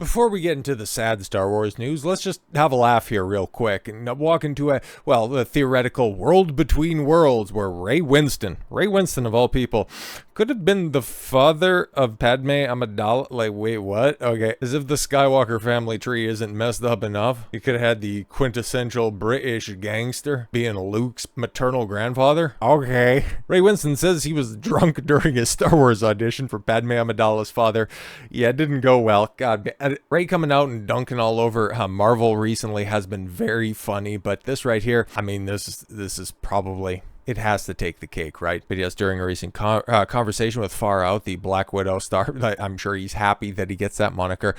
Before we get into the sad Star Wars news, let's just have a laugh here real quick and walk into the theoretical world between worlds where Ray Winston of all people, could have been the father of Padme Amidala. Like, wait, what? Okay, as if the Skywalker family tree isn't messed up enough. You could have had the quintessential British gangster being Luke's maternal grandfather. Okay. Ray Winston says he was drunk during his Star Wars audition for Padme Amidala's father. Yeah, it didn't go well. God, Ray coming out and dunking all over Marvel recently has been very funny, but this right here, I mean, this is probably, it has to take the cake, right? But yes, during a recent conversation with Far Out, the Black Widow star, I'm sure he's happy that he gets that moniker,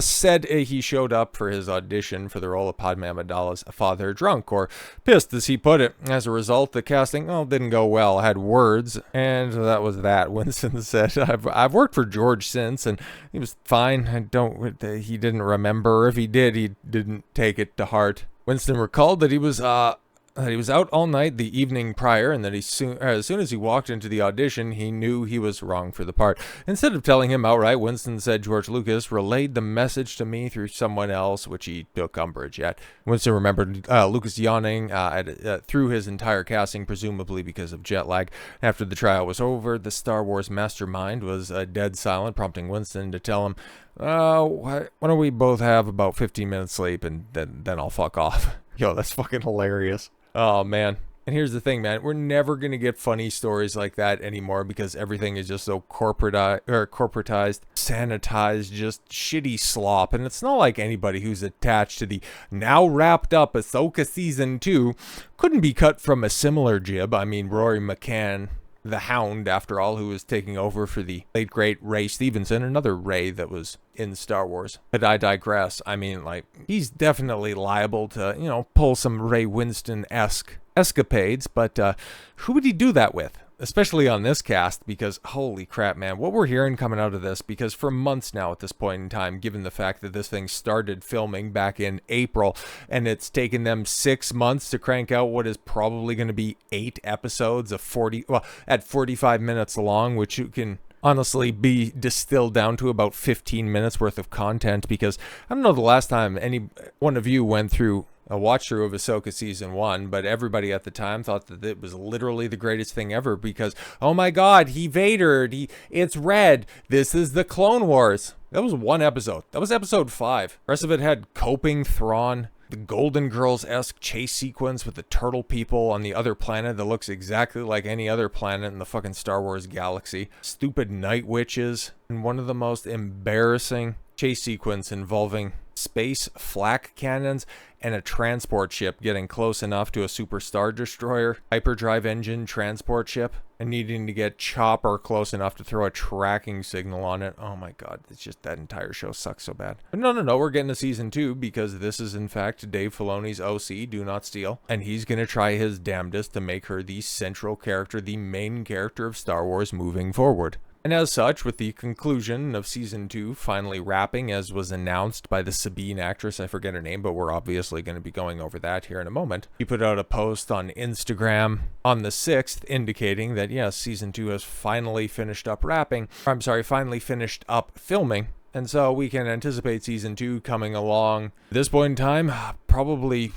said he showed up for his audition for the role of Padme Amidala's father drunk, or pissed, as he put it. As a result, the casting, didn't go well. I had words, and that was that. Winston said, I've worked for George since, and he was fine. He didn't remember. If he did, he didn't take it to heart. Winston recalled that he was out all night the evening prior, and that as soon as he walked into the audition, he knew he was wrong for the part. Instead of telling him outright, Winston said George Lucas relayed the message to me through someone else, which he took umbrage at. Winston remembered Lucas yawning through his entire casting, presumably because of jet lag. After the trial was over, the Star Wars mastermind was dead silent, prompting Winston to tell him, why don't we both have about 15 minutes sleep, and then I'll fuck off. Yo, that's fucking hilarious. Oh, man. And here's the thing, man. We're never going to get funny stories like that anymore because everything is just so corporatized, sanitized, just shitty slop. And it's not like anybody who's attached to the now wrapped up Ahsoka Season 2 couldn't be cut from a similar jib. I mean, Rory McCann, the Hound, after all, who was taking over for the late great Ray Stevenson, another Ray that was in Star Wars. But I digress. I mean, like, he's definitely liable to, pull some Ray Winston-esque escapades, but who would he do that with? Especially on this cast, because holy crap, man, what we're hearing coming out of this, because for months now at this point in time, given the fact that this thing started filming back in April, and it's taken them 6 months to crank out what is probably going to be 8 episodes of 45 minutes long, which you can honestly be distilled down to about 15 minutes worth of content, because I don't know the last time any one of you went through a watch through of Ahsoka Season 1, but everybody at the time thought that it was literally the greatest thing ever because, oh my god, he Vadered, it's red, this is the Clone Wars. That was one episode. That was episode 5. The rest of it had coping Thrawn, the Golden Girls-esque chase sequence with the turtle people on the other planet that looks exactly like any other planet in the fucking Star Wars galaxy, stupid night witches, and one of the most embarrassing chase sequence involving space flak cannons and a transport ship getting close enough to a super star destroyer, hyperdrive engine transport ship, and needing to get Chopper close enough to throw a tracking signal on it. Oh my god, it's just, that entire show sucks so bad. But no, we're getting to Season 2 because this is in fact Dave Filoni's OC, Do Not Steal, and he's gonna try his damnedest to make her the central character, the main character of Star Wars moving forward. And as such, with the conclusion of Season 2 finally wrapping, as was announced by the Sabine actress, I forget her name, but we're obviously going to be going over that here in a moment. He put out a post on Instagram on the 6th indicating that, yes, Season 2 has finally finished up finally finished up filming. And so we can anticipate Season 2 coming along. At this point in time, probably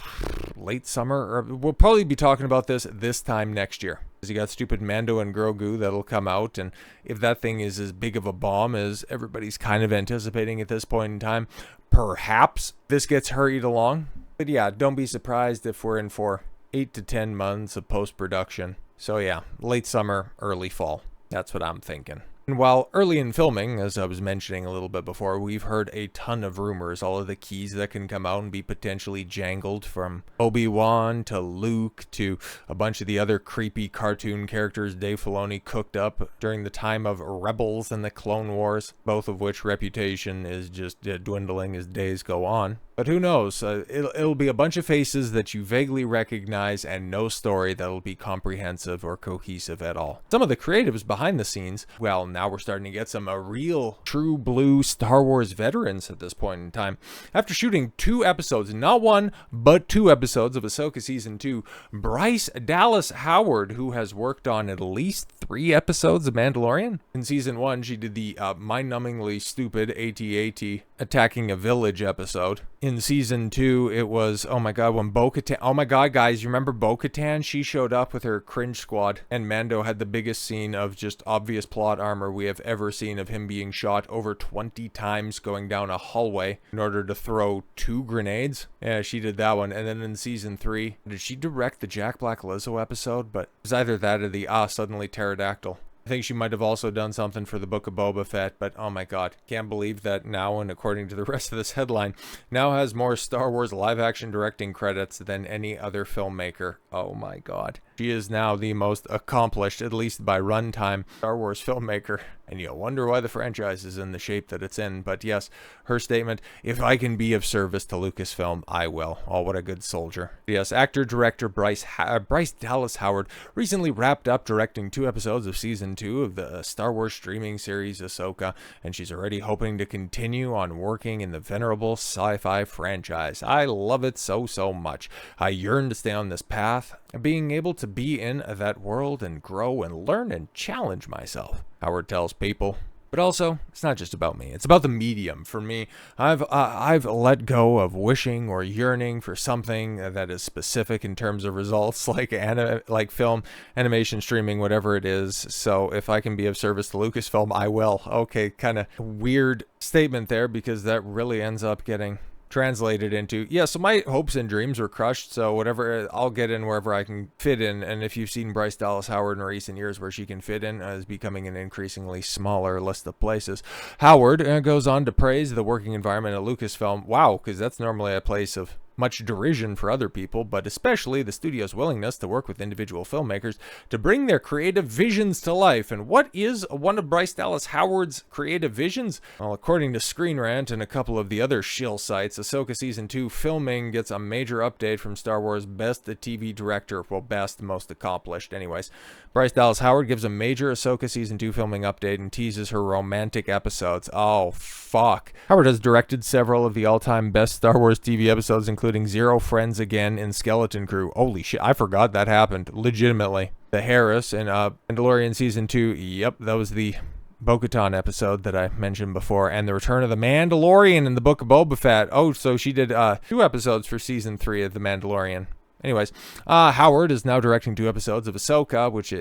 late summer, or we'll probably be talking about this time next year. Because you got stupid Mando and Grogu that'll come out, and if that thing is as big of a bomb as everybody's kind of anticipating at this point in time, perhaps this gets hurried along. But yeah, don't be surprised if we're in for 8 to 10 months of post-production. So yeah, late summer, early fall. That's what I'm thinking. And while early in filming, as I was mentioning a little bit before, we've heard a ton of rumors, all of the keys that can come out and be potentially jangled, from Obi-Wan to Luke to a bunch of the other creepy cartoon characters Dave Filoni cooked up during the time of Rebels and the Clone Wars, both of which reputation is just dwindling as days go on. But who knows? It'll be a bunch of faces that you vaguely recognize and no story that'll be comprehensive or cohesive at all. Some of the creatives behind the scenes, well, now we're starting to get some real true blue Star Wars veterans at this point in time. After shooting 2 episodes, not 1 but 2 episodes of Ahsoka season 2, Bryce Dallas Howard, who has worked on at least 3 episodes of Mandalorian. In season 1, she did the mind-numbingly stupid AT-AT attacking a village episode. In season 2, it was, oh my god, when Bo-Katan, oh my god, guys, you remember Bo-Katan? She showed up with her cringe squad, and Mando had the biggest scene of just obvious plot armor we have ever seen, of him being shot over 20 times going down a hallway in order to throw 2 grenades. Yeah, she did that one. And then in season 3, did she direct the Jack Black Lizzo episode? But it was either that or the suddenly pterodactyl. I think she might have also done something for the Book of Boba Fett, but oh my god, can't believe that now, and according to the rest of this headline, now has more Star Wars live-action directing credits than any other filmmaker. Oh my god. She is now the most accomplished, at least by runtime, Star Wars filmmaker, and you'll wonder why the franchise is in the shape that it's in. But yes, her statement, if I can be of service to Lucasfilm, I will. Oh, what a good soldier. Yes, actor-director Bryce Dallas Howard recently wrapped up directing 2 episodes of season 2 of the Star Wars streaming series Ahsoka, and she's already hoping to continue on working in the venerable sci-fi franchise. I love it so much. I yearn to stay on this path, being able to be in that world and grow and learn and challenge myself, Howard tells People. But also, it's not just about me. It's about the medium. For me, I've let go of wishing or yearning for something that is specific in terms of results, like film, animation, streaming, whatever it is. So if I can be of service to Lucasfilm, I will. Okay, kind of weird statement there, because that really ends up getting translated into, yeah, so my hopes and dreams were crushed, so whatever, I'll get in wherever I can fit in. And if you've seen Bryce Dallas Howard in recent years, where she can fit in is becoming an increasingly smaller list of places. Howard goes on to praise the working environment at Lucasfilm. Wow, because that's normally a place of much derision for other people, but especially the studio's willingness to work with individual filmmakers to bring their creative visions to life. And what is one of Bryce Dallas Howard's creative visions? Well, according to Screen Rant and a couple of the other shill sites, Ahsoka Season 2 filming gets a major update from Star Wars Best TV Director, well, best, most accomplished. Anyways, Bryce Dallas Howard gives a major Ahsoka Season 2 filming update and teases her romantic episodes. Oh, fuck. Howard has directed several of the all-time best Star Wars TV episodes, including Zero Friends Again and Skeleton Crew. Holy shit, I forgot that happened. Legitimately. The Harris in Mandalorian Season 2. Yep, that was the Bo-Katan episode that I mentioned before. And the Return of the Mandalorian in the Book of Boba Fett. Oh, so she did 2 episodes for Season 3 of The Mandalorian. Anyways, Howard is now directing 2 episodes of Ahsoka, which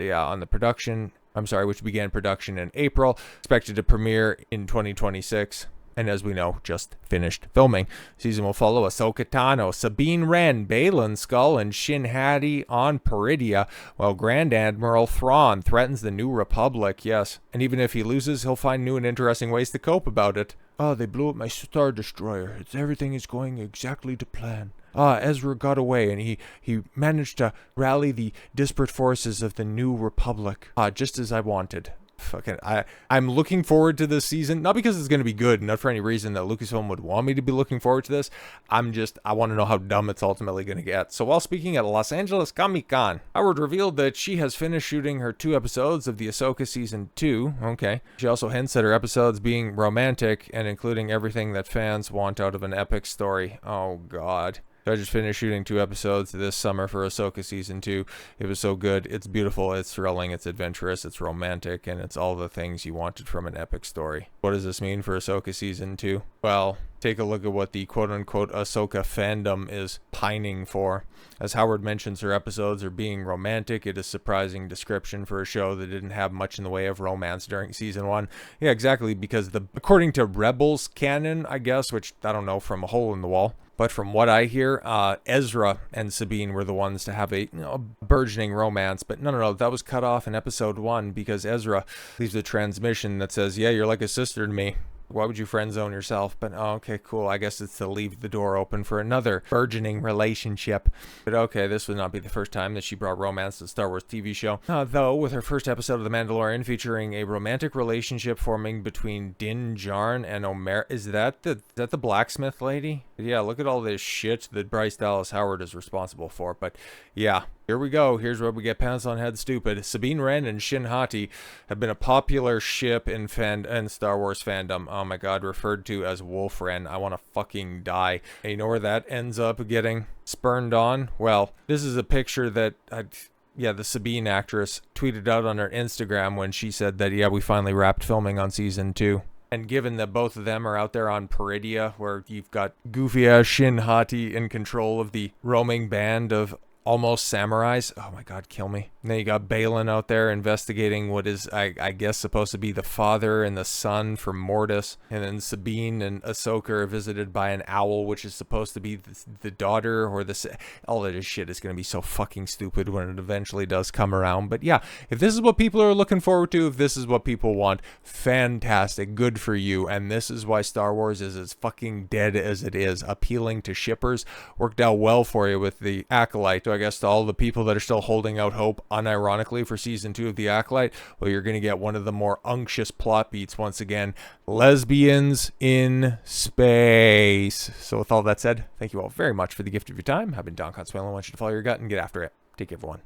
began production in April, expected to premiere in 2026. And as we know, just finished filming. Season will follow Ahsoka Tano, Sabine Wren, Baylan Skull, and Shin Hati on Peridia, while Grand Admiral Thrawn threatens the New Republic. Yes, and even if he loses, he'll find new and interesting ways to cope about it. Oh, they blew up my Star Destroyer. Everything is going exactly to plan. Ezra got away, and he managed to rally the disparate forces of the New Republic, just as I wanted. Fucking, I'm looking forward to this season, not because it's going to be good, not for any reason that Lucasfilm would want me to be looking forward to this. I want to know how dumb it's ultimately going to get. So while speaking at Los Angeles Comic-Con, Howard revealed that she has finished shooting her 2 episodes of the Ahsoka Season 2. Okay. She also hints at her episodes being romantic and including everything that fans want out of an epic story. Oh, God. I just finished shooting 2 episodes this summer for Ahsoka Season 2. It was so good. It's beautiful, it's thrilling, it's adventurous, it's romantic, and it's all the things you wanted from an epic story. What does this mean for Ahsoka Season 2? Well, take a look at what the quote-unquote Ahsoka fandom is pining for. As Howard mentions, her episodes are being romantic. It is a surprising description for a show that didn't have much in the way of romance during Season 1. Yeah, exactly, because according to Rebels canon, I guess, which I don't know from a hole in the wall, but from what I hear, Ezra and Sabine were the ones to have a burgeoning romance. But no, that was cut off in episode 1 because Ezra leaves a transmission that says, yeah, you're like a sister to me. Why would you friend zone yourself? But okay, cool. I guess it's to leave the door open for another burgeoning relationship. But okay, this would not be the first time that she brought romance to the Star Wars TV show. Though, with her first episode of The Mandalorian featuring a romantic relationship forming between Din Djarin and Omer. Is that the blacksmith lady? Yeah, look at all this shit that Bryce Dallas Howard is responsible for. But yeah. Here we go. Here's where we get pants on head stupid. Sabine Wren and Shin Hati have been a popular ship in Star Wars fandom. Oh my god, referred to as Wolf Wren. I want to fucking die. And you know where that ends up getting spurned on? Well, this is a picture that the Sabine actress tweeted out on her Instagram when she said that, we finally wrapped filming on season 2. And given that both of them are out there on Peridia, where you've got goofy-ass Shin Hati in control of the roaming band of almost samurais. Oh my god, kill me. And then you got Balin out there investigating what is, I guess, supposed to be the father and the son for Mortis. And then Sabine and Ahsoka are visited by an owl, which is supposed to be the daughter or all of this shit is going to be so fucking stupid when it eventually does come around. But yeah, if this is what people are looking forward to, if this is what people want, fantastic, good for you. And this is why Star Wars is as fucking dead as it is. Appealing to shippers worked out well for you with the Acolyte. So I guess to all the people that are still holding out hope, unironically, for season 2 of The Acolyte, well, you're going to get one of the more unctuous plot beats once again. Lesbians in space. So with all that said, thank you all very much for the gift of your time. I've been Don Consuelo. I want you to follow your gut and get after it. Take care, everyone.